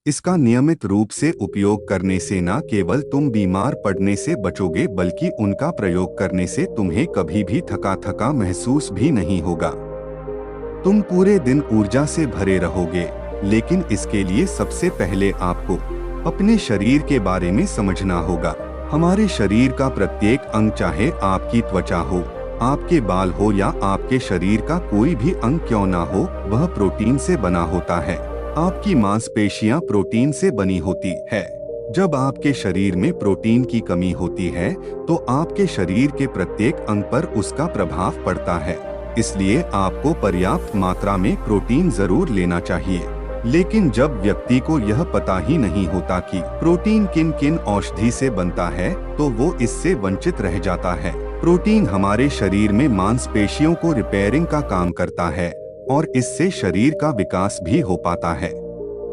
इसका नियमित रूप से उपयोग करने से न केवल तुम बीमार पड़ने से बचोगे बल्कि उनका प्रयोग करने से तुम्हें कभी भी थका थका महसूस भी नहीं होगा। तुम पूरे दिन ऊर्जा से भरे रहोगे। लेकिन इसके लिए सबसे पहले आपको अपने शरीर के बारे में समझना होगा। हमारे शरीर का प्रत्येक अंग, चाहे आपकी त्वचा हो, आपके बाल हो या आपके शरीर का कोई भी अंग क्यों ना हो, वह प्रोटीन से बना होता है। आपकी मांसपेशियां प्रोटीन से बनी होती है। जब आपके शरीर में प्रोटीन की कमी होती है तो आपके शरीर के प्रत्येक अंग पर उसका प्रभाव पड़ता है। इसलिए आपको पर्याप्त मात्रा में प्रोटीन जरूर लेना चाहिए। लेकिन जब व्यक्ति को यह पता ही नहीं होता कि प्रोटीन किन किन औषधि से बनता है तो वो इससे वंचित रह जाता है। प्रोटीन हमारे शरीर में मांसपेशियों को रिपेयरिंग का काम करता है और इससे शरीर का विकास भी हो पाता है।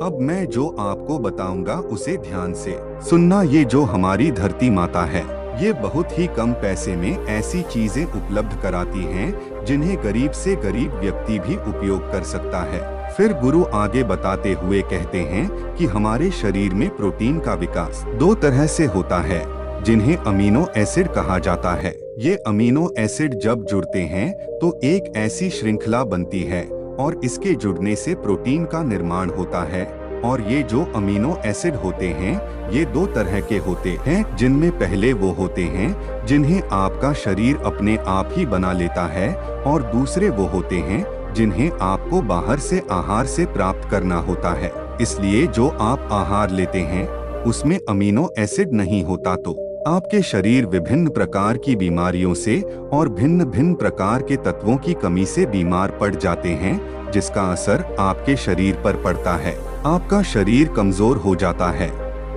अब मैं जो आपको बताऊंगा उसे ध्यान से सुनना। ये जो हमारी धरती माता है, ये बहुत ही कम पैसे में ऐसी चीजें उपलब्ध कराती हैं जिन्हें गरीब से गरीब व्यक्ति भी उपयोग कर सकता है। फिर गुरु आगे बताते हुए कहते हैं कि हमारे शरीर में प्रोटीन का विकास दो तरह से होता है, जिन्हें अमीनो एसिड कहा जाता है। ये अमीनो एसिड जब जुड़ते हैं तो एक ऐसी श्रृंखला बनती है और इसके जुड़ने से प्रोटीन का निर्माण होता है। और ये जो अमीनो एसिड होते हैं ये दो तरह के होते हैं, जिनमें पहले वो होते हैं जिन्हें आपका शरीर अपने आप ही बना लेता है और दूसरे वो होते हैं जिन्हें आपको बाहर से आहार से प्राप्त करना होता है। इसलिए जो आप आहार लेते हैं उसमें अमीनो एसिड नहीं होता तो आपके शरीर विभिन्न प्रकार की बीमारियों से और भिन्न भिन्न प्रकार के तत्वों की कमी से बीमार पड़ जाते हैं, जिसका असर आपके शरीर पर पड़ता है। आपका शरीर कमजोर हो जाता है,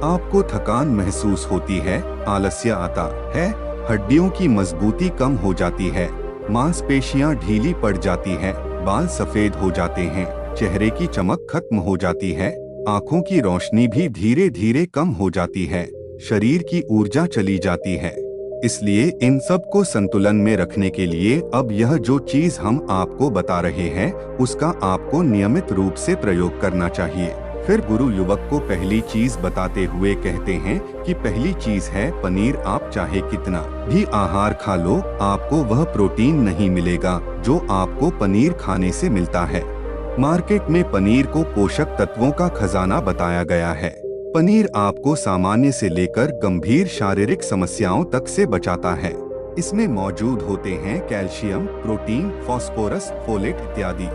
आपको थकान महसूस होती है, आलस्य आता है, हड्डियों की मजबूती कम हो जाती है, मांसपेशियां ढीली पड़ जाती है, बाल सफेद हो जाते हैं, चेहरे की चमक खत्म हो जाती है, आँखों की रोशनी भी धीरे धीरे कम हो जाती है, शरीर की ऊर्जा चली जाती है। इसलिए इन सब को संतुलन में रखने के लिए अब यह जो चीज हम आपको बता रहे हैं उसका आपको नियमित रूप से प्रयोग करना चाहिए। फिर गुरु युवक को पहली चीज बताते हुए कहते हैं कि पहली चीज है पनीर। आप चाहे कितना भी आहार खा लो, आपको वह प्रोटीन नहीं मिलेगा जो आपको पनीर खाने से मिलता है। मार्केट में पनीर को पोषक तत्वों का खजाना बताया गया है। पनीर आपको सामान्य से लेकर गंभीर शारीरिक समस्याओं तक से बचाता है। इसमें मौजूद होते हैं कैल्शियम, प्रोटीन, फास्फोरस, फोलेट इत्यादि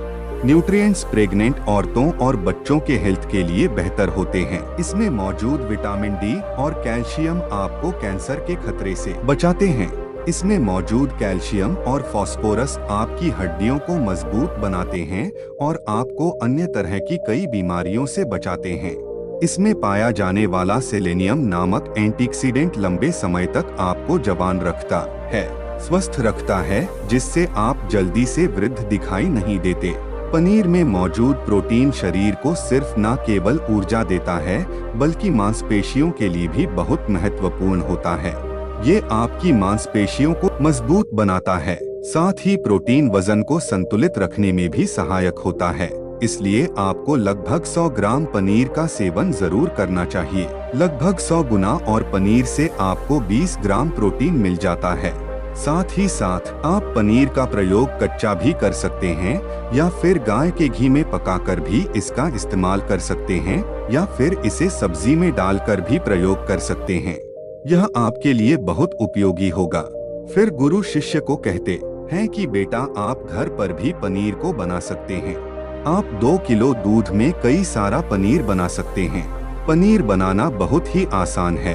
न्यूट्रिएंट्स प्रेग्नेंट औरतों और बच्चों के हेल्थ के लिए बेहतर होते हैं। इसमें मौजूद विटामिन डी और कैल्शियम आपको कैंसर के खतरे से बचाते हैं। इसमें मौजूद कैल्शियम और फास्फोरस आपकी हड्डियों को मजबूत बनाते हैं और आपको अन्य तरह की कई बीमारियों से बचाते हैं। इसमें पाया जाने वाला सेलेनियम नामक एंटीऑक्सीडेंट लंबे समय तक आपको जवान रखता है, स्वस्थ रखता है, जिससे आप जल्दी से वृद्ध दिखाई नहीं देते। पनीर में मौजूद प्रोटीन शरीर को सिर्फ न केवल ऊर्जा देता है बल्कि मांसपेशियों के लिए भी बहुत महत्वपूर्ण होता है। ये आपकी मांसपेशियों को मजबूत बनाता है। साथ ही प्रोटीन वजन को संतुलित रखने में भी सहायक होता है। इसलिए आपको लगभग 100 ग्राम पनीर का सेवन जरूर करना चाहिए। लगभग 100 गुना और पनीर से आपको 20 ग्राम प्रोटीन मिल जाता है। साथ ही साथ आप पनीर का प्रयोग कच्चा भी कर सकते हैं या फिर गाय के घी में पकाकर भी इसका इस्तेमाल कर सकते हैं या फिर इसे सब्जी में डालकर भी प्रयोग कर सकते हैं। यह आपके लिए बहुत उपयोगी होगा। फिर गुरु शिष्य को कहते हैं कि बेटा आप घर पर भी पनीर को बना सकते हैं। आप 2 किलो दूध में कई सारा पनीर बना सकते हैं। पनीर बनाना बहुत ही आसान है।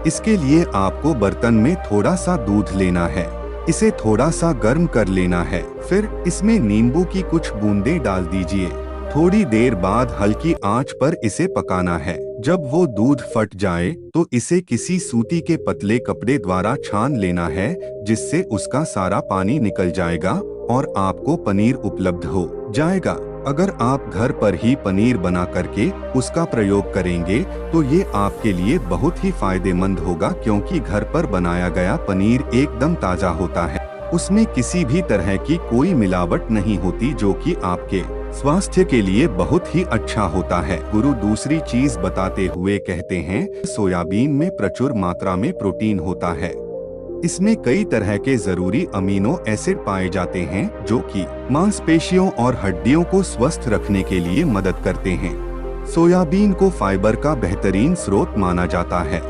इसके लिए आपको बर्तन में थोड़ा सा दूध लेना है, इसे थोड़ा सा गर्म कर लेना है, फिर इसमें नींबू की कुछ बूंदें डाल दीजिए। थोड़ी देर बाद हल्की आंच पर इसे पकाना है। जब वो दूध फट जाए तो इसे किसी सूती के पतले कपड़े द्वारा छान लेना है, जिससे उसका सारा पानी निकल जाएगा और आपको पनीर उपलब्ध हो जाएगा। अगर आप घर पर ही पनीर बना करके उसका प्रयोग करेंगे तो ये आपके लिए बहुत ही फायदेमंद होगा, क्योंकि घर पर बनाया गया पनीर एकदम ताजा होता है। उसमें किसी भी तरह की कोई मिलावट नहीं होती जो कि आपके स्वास्थ्य के लिए बहुत ही अच्छा होता है। गुरु दूसरी चीज बताते हुए कहते हैं, सोयाबीन में प्रचुर मात्रा में प्रोटीन होता है। इसमें कई तरह के जरूरी अमीनो एसिड पाए जाते हैं जो कि मांसपेशियों और हड्डियों को स्वस्थ रखने के लिए मदद करते हैं। सोयाबीन को फाइबर का बेहतरीन स्रोत माना जाता है।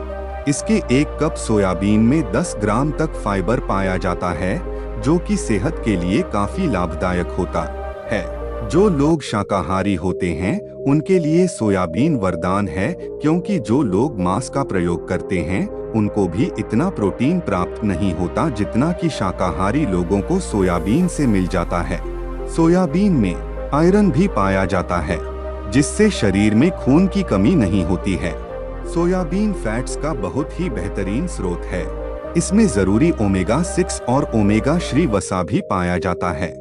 इसके 1 कप सोयाबीन में 10 ग्राम तक फाइबर पाया जाता है, जो कि सेहत के लिए काफी लाभदायक होता है। जो लोग शाकाहारी होते हैं उनके लिए सोयाबीन वरदान है, क्योंकि जो लोग मांस का प्रयोग करते हैं उनको भी इतना प्रोटीन प्राप्त नहीं होता जितना कि शाकाहारी लोगों को सोयाबीन से मिल जाता है। सोयाबीन में आयरन भी पाया जाता है, जिससे शरीर में खून की कमी नहीं होती है। सोयाबीन फैट्स का बहुत ही बेहतरीन स्रोत है। इसमें जरूरी ओमेगा 6 और ओमेगा 3 वसा भी पाया जाता है।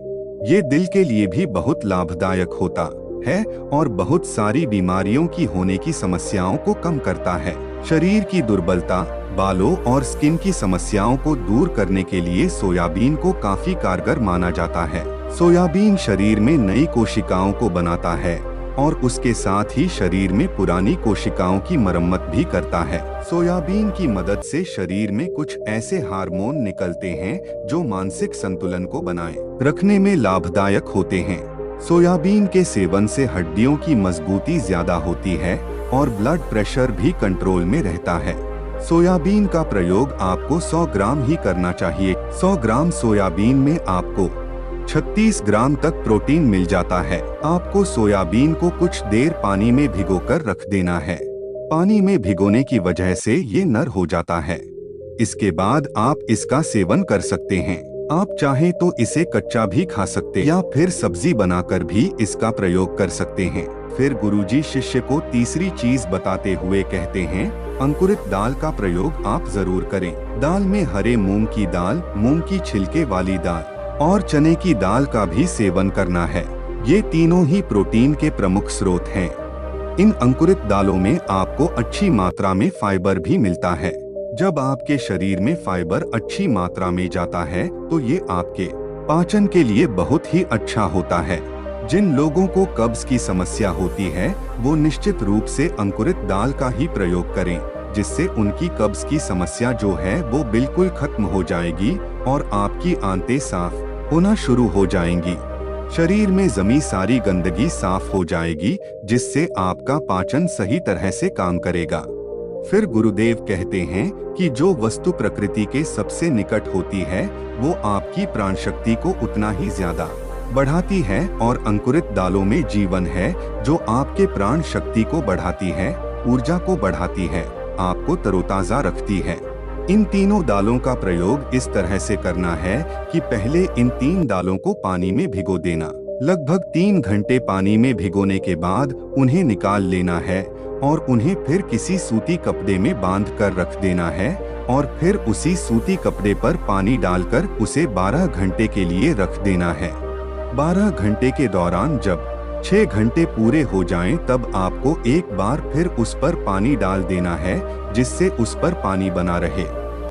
ये दिल के लिए भी बहुत लाभदायक होता है और बहुत सारी बीमारियों की होने की समस्याओं को कम करता है। शरीर की दुर्बलता, बालों और स्किन की समस्याओं को दूर करने के लिए सोयाबीन को काफी कारगर माना जाता है। सोयाबीन शरीर में नई कोशिकाओं को बनाता है और उसके साथ ही शरीर में पुरानी कोशिकाओं की मरम्मत भी करता है। सोयाबीन की मदद से शरीर में कुछ ऐसे हार्मोन निकलते हैं जो मानसिक संतुलन को बनाए रखने में लाभदायक होते हैं। सोयाबीन के सेवन से हड्डियों की मजबूती ज्यादा होती है और ब्लड प्रेशर भी कंट्रोल में रहता है। सोयाबीन का प्रयोग आपको 100 ग्राम ही करना चाहिए। 100 ग्राम सोयाबीन में आपको 36 ग्राम तक प्रोटीन मिल जाता है। आपको सोयाबीन को कुछ देर पानी में भिगोकर रख देना है। पानी में भिगोने की वजह से ये नर हो जाता है। इसके बाद आप इसका सेवन कर सकते हैं। आप चाहें तो इसे कच्चा भी खा सकते या फिर सब्जी बनाकर भी इसका प्रयोग कर सकते हैं। फिर गुरुजी शिष्य को तीसरी चीज बताते हुए कहते हैं, अंकुरित दाल का प्रयोग आप जरूर करें। दाल में हरे मूंग की दाल, मूंग की छिलके वाली दाल और चने की दाल का भी सेवन करना है। ये तीनों ही प्रोटीन के प्रमुख स्रोत हैं। इन अंकुरित दालों में आपको अच्छी मात्रा में फाइबर भी मिलता है। जब आपके शरीर में फाइबर अच्छी मात्रा में जाता है तो ये आपके पाचन के लिए बहुत ही अच्छा होता है। जिन लोगों को कब्ज की समस्या होती है वो निश्चित रूप से अंकुरित दाल का ही प्रयोग करें, जिससे उनकी कब्ज की समस्या जो है वो बिल्कुल खत्म हो जाएगी और आपकी आंतें साफ होना शुरू हो जाएंगी। शरीर में जमी सारी गंदगी साफ हो जाएगी, जिससे आपका पाचन सही तरह से काम करेगा। फिर गुरुदेव कहते हैं कि जो वस्तु प्रकृति के सबसे निकट होती है वो आपकी प्राण शक्ति को उतना ही ज्यादा बढ़ाती है, और अंकुरित दालों में जीवन है जो आपके प्राण शक्ति को बढ़ाती है, ऊर्जा को बढ़ाती है, आपको तरोताजा रखती है। इन तीनों दालों का प्रयोग इस तरह से करना है कि पहले इन 3 दालों को पानी में भिगो देना। लगभग 3 घंटे पानी में भिगोने के बाद उन्हें निकाल लेना है और उन्हें फिर किसी सूती कपड़े में बांध कर रख देना है और फिर उसी सूती कपड़े पर पानी डालकर उसे 12 घंटे के लिए रख देना है। 12 घंटे के दौरान जब 6 घंटे पूरे हो जाएं, तब आपको एक बार फिर उस पर पानी डाल देना है, जिससे उस पर पानी बना रहे।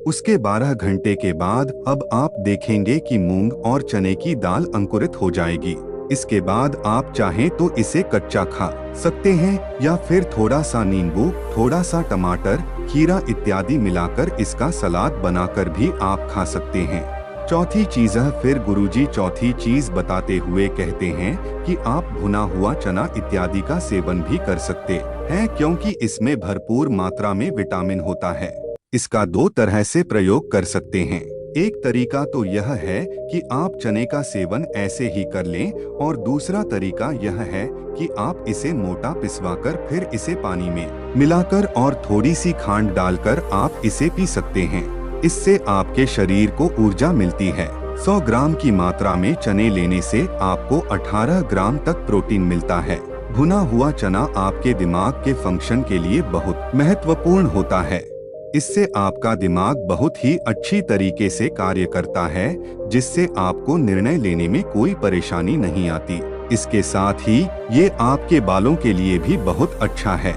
उसके 12 घंटे के बाद अब आप देखेंगे कि मूंग और चने की दाल अंकुरित हो जाएगी। इसके बाद आप चाहें तो इसे कच्चा खा सकते हैं या फिर थोड़ा सा नींबू, थोड़ा सा टमाटर, खीरा इत्यादि मिलाकर इसका सलाद बनाकर भी आप खा सकते हैं। चौथी चीज फिर गुरुजी चौथी चीज बताते हुए कहते हैं कि आप भुना हुआ चना इत्यादि का सेवन भी कर सकते हैं, क्योंकि इसमें भरपूर मात्रा में विटामिन होता है। इसका 2 तरह से प्रयोग कर सकते हैं। एक तरीका तो यह है कि आप चने का सेवन ऐसे ही कर लें, और दूसरा तरीका यह है कि आप इसे मोटा पिसवाकर फिर इसे पानी में मिलाकर और थोड़ी सी खांड डालकर आप इसे पी सकते हैं। इससे आपके शरीर को ऊर्जा मिलती है। 100 ग्राम की मात्रा में चने लेने से आपको 18 ग्राम तक प्रोटीन मिलता है। भुना हुआ चना आपके दिमाग के फंक्शन के लिए बहुत महत्वपूर्ण होता है। इससे आपका दिमाग बहुत ही अच्छी तरीके से कार्य करता है, जिससे आपको निर्णय लेने में कोई परेशानी नहीं आती। इसके साथ ही ये आपके बालों के लिए भी बहुत अच्छा है,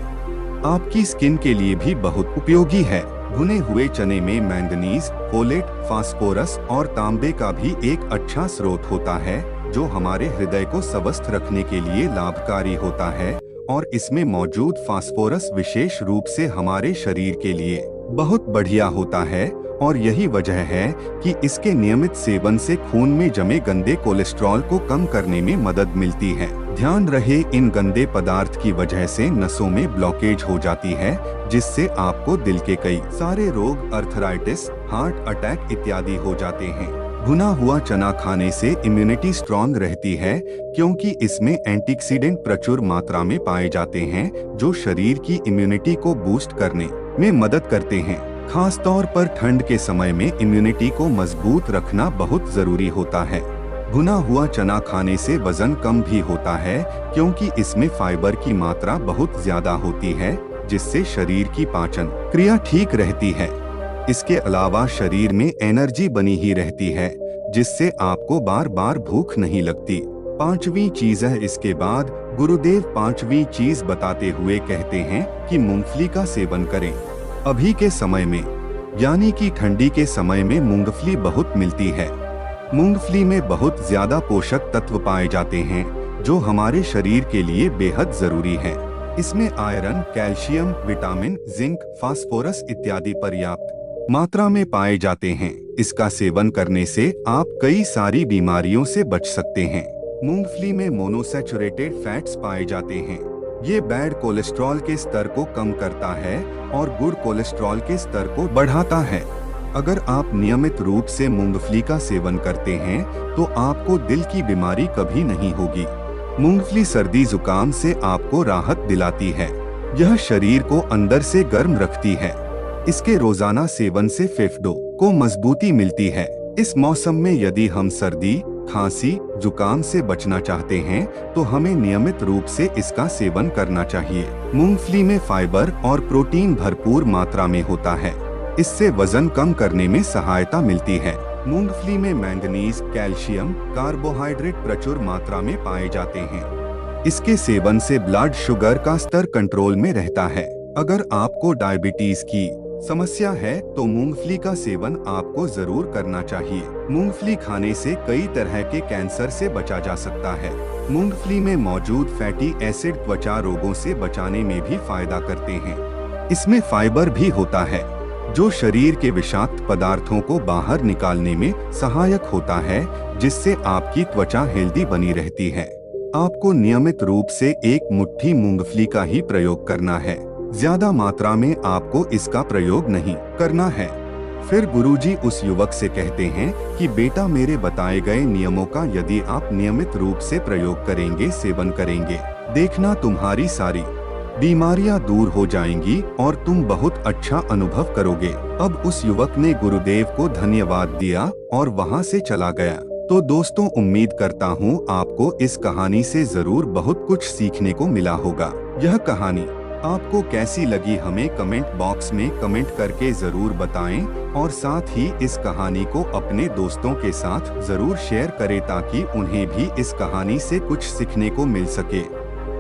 आपकी स्किन के लिए भी बहुत उपयोगी है। भुने हुए चने में मैंगनीज, फोलेट, फास्फोरस और तांबे का भी एक अच्छा स्रोत होता है, जो हमारे हृदय को स्वस्थ रखने के लिए लाभकारी होता है और इसमें मौजूद फास्फोरस विशेष रूप से हमारे शरीर के लिए बहुत बढ़िया होता है और यही वजह है कि इसके नियमित सेवन से खून में जमे गंदे कोलेस्ट्रॉल को कम करने में मदद मिलती है। ध्यान रहे, इन गंदे पदार्थ की वजह से नसों में ब्लॉकेज हो जाती है, जिससे आपको दिल के कई सारे रोग, अर्थराइटिस, हार्ट अटैक इत्यादि हो जाते हैं। भुना हुआ चना खाने से इम्यूनिटी स्ट्रॉन्ग रहती है, क्योंकि इसमें एंटीऑक्सीडेंट प्रचुर मात्रा में पाए जाते हैं, जो शरीर की इम्यूनिटी को बूस्ट करने में मदद करते हैं। खास तौर पर ठंड के समय में इम्यूनिटी को मजबूत रखना बहुत जरूरी होता है। भुना हुआ चना खाने से वजन कम भी होता है, क्योंकि इसमें फाइबर की मात्रा बहुत ज्यादा होती है, जिससे शरीर की पाचन क्रिया ठीक रहती है। इसके अलावा शरीर में एनर्जी बनी ही रहती है, जिससे आपको बार बार भूख नहीं लगती। पांचवी चीज है, इसके बाद गुरुदेव पांचवी चीज बताते हुए कहते हैं कि मूंगफली का सेवन करें। अभी के समय में यानी कि ठंडी के समय में मूंगफली बहुत मिलती है। मूंगफली में बहुत ज्यादा पोषक तत्व पाए जाते हैं, जो हमारे शरीर के लिए बेहद जरूरी है। इसमें iron, calcium, vitamin, zinc, phosphorus इत्यादि पर्याप्त मात्रा में पाए जाते हैं। इसका सेवन करने से आप कई सारी बीमारियों से बच सकते हैं। मूंगफली में मोनोसैचुरेटेड फैट्स पाए जाते हैं। ये बैड कोलेस्ट्रॉल के स्तर को कम करता है और गुड कोलेस्ट्रॉल के स्तर को बढ़ाता है। अगर आप नियमित रूप से मूंगफली का सेवन करते हैं तो आपको दिल की बीमारी कभी नहीं होगी। मूंगफली सर्दी जुकाम से आपको राहत दिलाती है। यह शरीर को अंदर से गर्म रखती है। इसके रोजाना सेवन से फेफड़ों को मजबूती मिलती है। इस मौसम में यदि हम सर्दी, खांसी, जुकाम से बचना चाहते हैं तो हमें नियमित रूप से इसका सेवन करना चाहिए। मूंगफली में फाइबर और प्रोटीन भरपूर मात्रा में होता है। इससे वजन कम करने में सहायता मिलती है। मूंगफली में मैंगनीज, कैल्शियम, कार्बोहाइड्रेट प्रचुर मात्रा में पाए जाते हैं। इसके सेवन से ब्लड शुगर का स्तर कंट्रोल में रहता है। अगर आपको डायबिटीज की समस्या है तो मूंगफली का सेवन आपको जरूर करना चाहिए। मूंगफली खाने से कई तरह के कैंसर से बचा जा सकता है। मूंगफली में मौजूद फैटी एसिड त्वचा रोगों से बचाने में भी फायदा करते हैं। इसमें फाइबर भी होता है, जो शरीर के विषाक्त पदार्थों को बाहर निकालने में सहायक होता है, जिससे आपकी त्वचा हेल्दी बनी रहती है। आपको नियमित रूप से एक मुट्ठी मूंगफली का ही प्रयोग करना है। ज्यादा मात्रा में आपको इसका प्रयोग नहीं करना है। फिर गुरुजी उस युवक से कहते हैं कि बेटा, मेरे बताए गए नियमों का यदि आप नियमित रूप से प्रयोग करेंगे, सेवन करेंगे, देखना तुम्हारी सारी बीमारियां दूर हो जाएंगी और तुम बहुत अच्छा अनुभव करोगे। अब उस युवक ने गुरुदेव को धन्यवाद दिया और वहां से चला गया। तो दोस्तों, उम्मीद करता हूँ आपको इस कहानी से जरूर बहुत कुछ सीखने को मिला होगा। यह कहानी आपको कैसी लगी हमें कमेंट बॉक्स में कमेंट करके जरूर बताएं और साथ ही इस कहानी को अपने दोस्तों के साथ जरूर शेयर करें ताकि उन्हें भी इस कहानी से कुछ सीखने को मिल सके।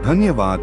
धन्यवाद।